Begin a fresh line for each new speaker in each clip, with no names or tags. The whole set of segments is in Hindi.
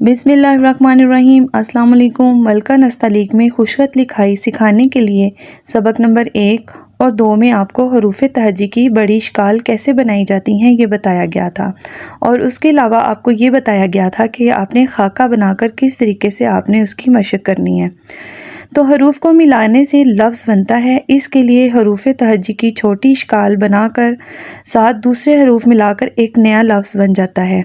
बिस्मिल्लाहिर्रहमानिर्रहीम। अस्सलाम वालेकुम। मलका नस्तलीक में खुशखत लिखाई सिखाने के लिए सबक नंबर 1 और 2 में आपको हरूफ तहजी की बड़ी शिकाल कैसे बनाई जाती हैं ये बताया गया था, और उसके अलावा आपको ये बताया गया था कि आपने खाका बनाकर किस तरीके से आपने उसकी मशक करनी है। तो हरूफ को मिलाने से लफ्ज़ बनता है, इसके लिए हरूफ तहजी की छोटी शिकाल बनाकर साथ दूसरे हरूफ मिलाकर एक नया लफ्ज़ बन जाता है।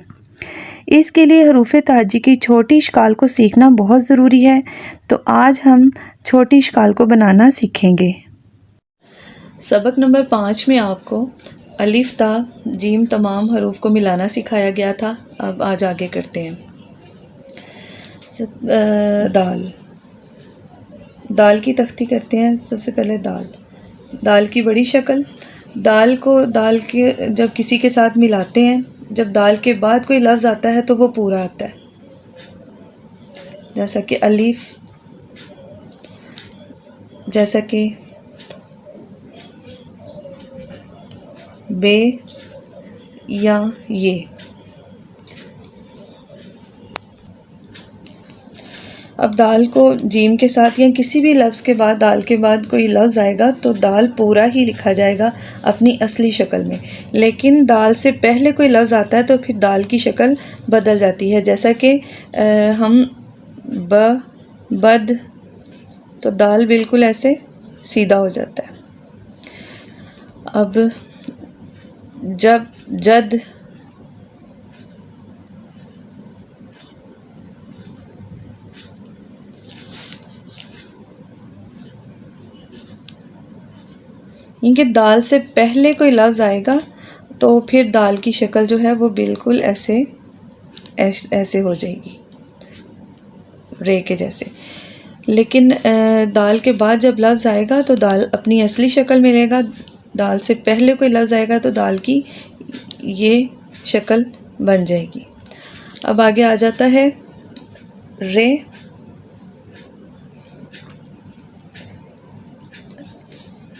इसके लिए हरूफ तहजी की छोटी शिकाल को सीखना बहुत ज़रूरी है। तो आज हम छोटी शिकाल को बनाना सीखेंगे। सबक नंबर 5 में आपको अलिफ ता जीम तमाम हरूफ को मिलाना सिखाया गया था। अब आज आगे करते हैं। दाल की तख्ती करते हैं। सबसे पहले दाल की बड़ी शक्ल। दाल के जब किसी के साथ मिलाते हैं, जब दाल के बाद कोई लफ्ज़ आता है तो वो पूरा आता है, जैसा कि अलिफ, जैसा कि बे या ये। अब दाल को जीम के साथ या किसी भी लफ्ज़ के बाद दाल के बाद कोई लफ्ज़ आएगा तो दाल पूरा ही लिखा जाएगा अपनी असली शक्ल में। लेकिन दाल से पहले कोई लफ्ज़ आता है तो फिर दाल की शक्ल बदल जाती है, जैसा कि हम बद, तो दाल बिल्कुल ऐसे सीधा हो जाता है। अब जद, इनके दाल से पहले कोई लफ्ज़ आएगा तो फिर दाल की शक्ल जो है वो बिल्कुल ऐसे हो जाएगी, रे के जैसे। लेकिन दाल के बाद जब लफ्ज़ आएगा तो दाल अपनी असली शक्ल में रहेगा। दाल से पहले कोई लफ्ज़ आएगा तो दाल की ये शक्ल बन जाएगी। अब आगे आ जाता है रे।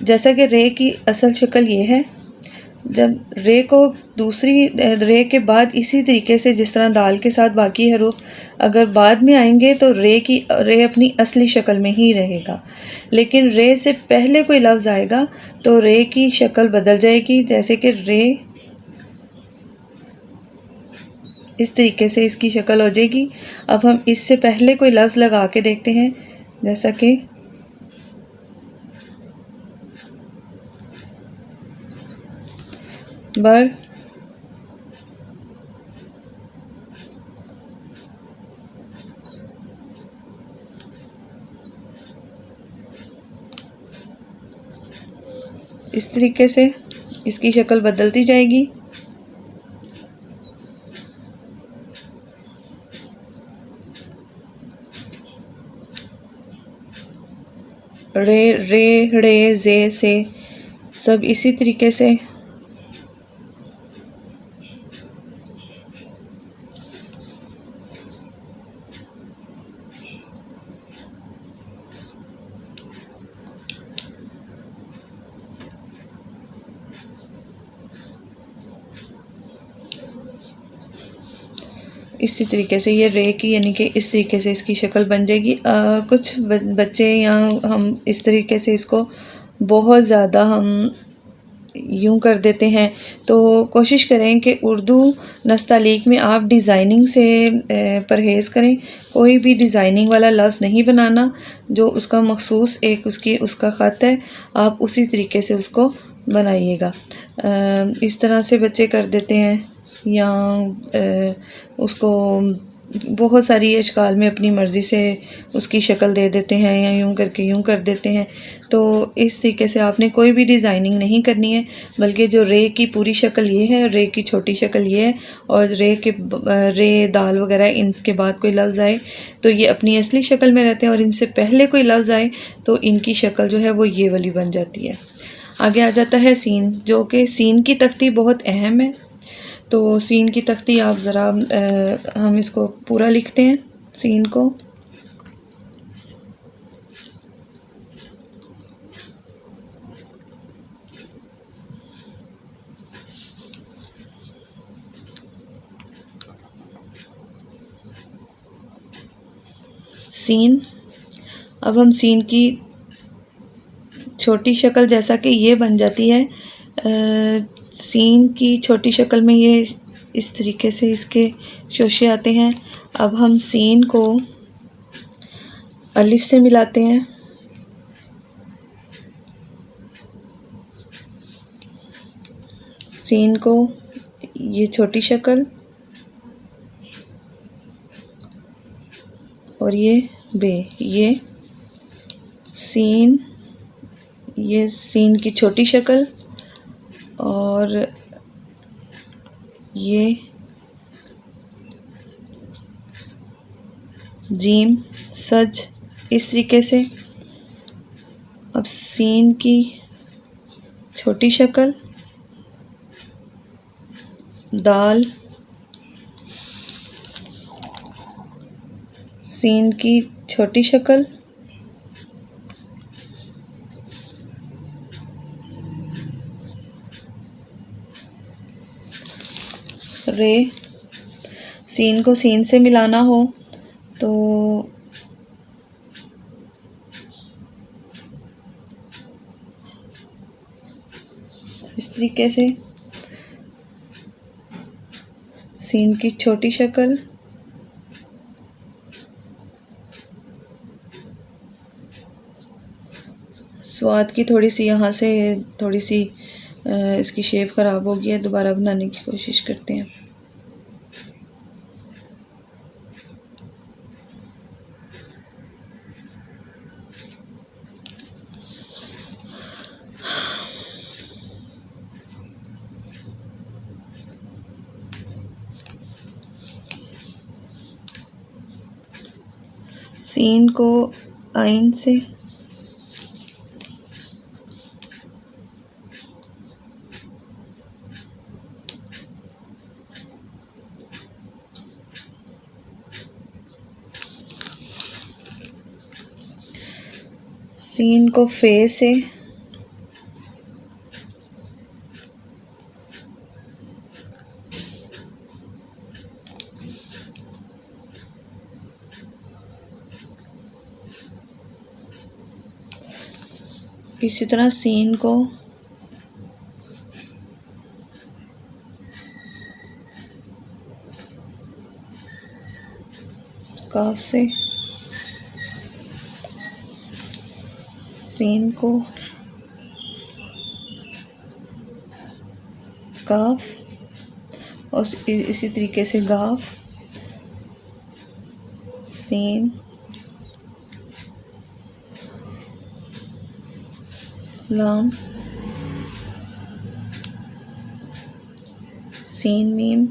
जैसा कि रे की असल शक्ल ये है, जब रे को दूसरी रे के बाद इसी तरीके से जिस तरह दाल के साथ बाकी हरूफ अगर बाद में आएंगे तो रे अपनी असली शक्ल में ही रहेगा। लेकिन रे से पहले कोई लफ्ज़ आएगा तो रे की शक्ल बदल जाएगी, जैसे कि रे इस तरीके से इसकी शक्ल हो जाएगी। अब हम इससे पहले कोई लफ्ज़ लगा के देखते हैं, जैसा कि बर, इस तरीके से इसकी शक्ल बदलती जाएगी। रे जे से सब इसी तरीके से इसी तरीके से ये रे की यानी कि इस तरीके से इसकी शक्ल बन जाएगी। कुछ बच्चे या हम इस तरीके से इसको बहुत ज़्यादा हम यूं कर देते हैं। तो कोशिश करें कि उर्दू नस्तालीक में आप डिज़ाइनिंग से परहेज़ करें। कोई भी डिज़ाइनिंग वाला लफ्ज़ नहीं बनाना, जो उसका मखसूस एक उसका ख़त है, आप उसी तरीके से उसको बनाइएगा। इस तरह से बच्चे कर देते हैं या उसको बहुत सारी अशकाल में अपनी मर्ज़ी से उसकी शक्ल दे देते हैं या यूं करके यूं कर देते हैं। तो इस तरीके से आपने कोई भी डिज़ाइनिंग नहीं करनी है, बल्कि जो रे की पूरी शक्ल ये है, रे की छोटी शक्ल ये है, और रे दाल वगैरह इनके बाद कोई लफ्ज़ आए तो ये अपनी असली शक्ल में रहते हैं, और इनसे पहले कोई लफ्ज़ आए तो इनकी शक्ल जो है वो ये वाली बन जाती है। आगे आ जाता है सीन, जो कि सीन की तख्ती बहुत अहम है। तो सीन की तख्ती आप ज़रा हम इसको पूरा लिखते हैं सीन को। सीन। अब हम सीन की छोटी शक्ल जैसा कि ये बन जाती है, सीन की छोटी शक्ल में ये इस तरीके से इसके शोशे आते हैं। अब हम सीन को अलिफ से मिलाते हैं। सीन को ये छोटी शक्ल और ये बे, ये सीन, ये सीन की छोटी शक्ल और ये जीम सज, इस तरीके से। अब सीन की छोटी शक्ल, दाल, सीन की छोटी शक्ल, रे। सीन को सीन से मिलाना हो तो इस तरीके से, सीन की छोटी शक्ल, स्वाद की थोड़ी सी यहाँ से थोड़ी सी इसकी शेप ख़राब हो गई है, दोबारा बनाने की कोशिश करते हैं। सीन को आइन से, सीन को फे से, इसी तरह सीन को काफ से, सीन को काफ और इसी तरीके से गाफ, सीन, लाम, सीन मीम,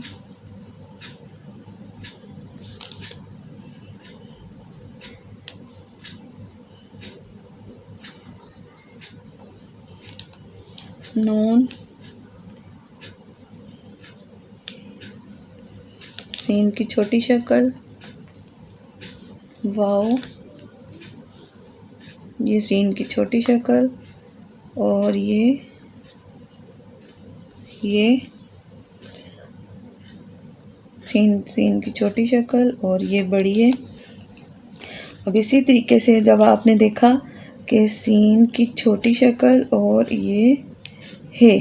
नून, सीन की छोटी शक्ल, वाओ, ये सीन की छोटी शक्ल और ये सीन की छोटी शक्ल और ये बड़ी है। अब इसी तरीके से जब आपने देखा कि सीन की छोटी शक्ल और ये है,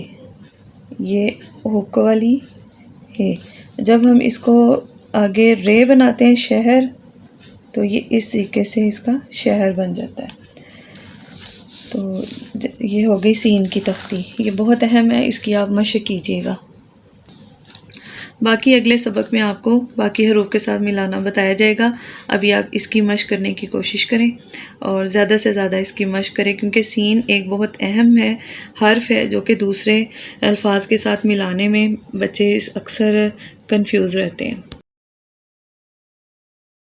ये हुक वाली है, जब हम इसको आगे रे बनाते हैं शहर, तो ये इस तरीके से इसका शहर बन जाता है। तो ये हो गई सीन की तख्ती, ये बहुत अहम है, इसकी आप मशक कीजिएगा। बाकी अगले सबक में आपको बाकी हरूफ के साथ मिलाना बताया जाएगा। अभी आप इसकी मशक करने की कोशिश करें और ज़्यादा से ज़्यादा इसकी मशक करें, क्योंकि सीन एक बहुत अहम है, हर्फ है जो कि दूसरे अल्फाज के साथ मिलाने में बच्चे अक्सर कंफ्यूज रहते हैं।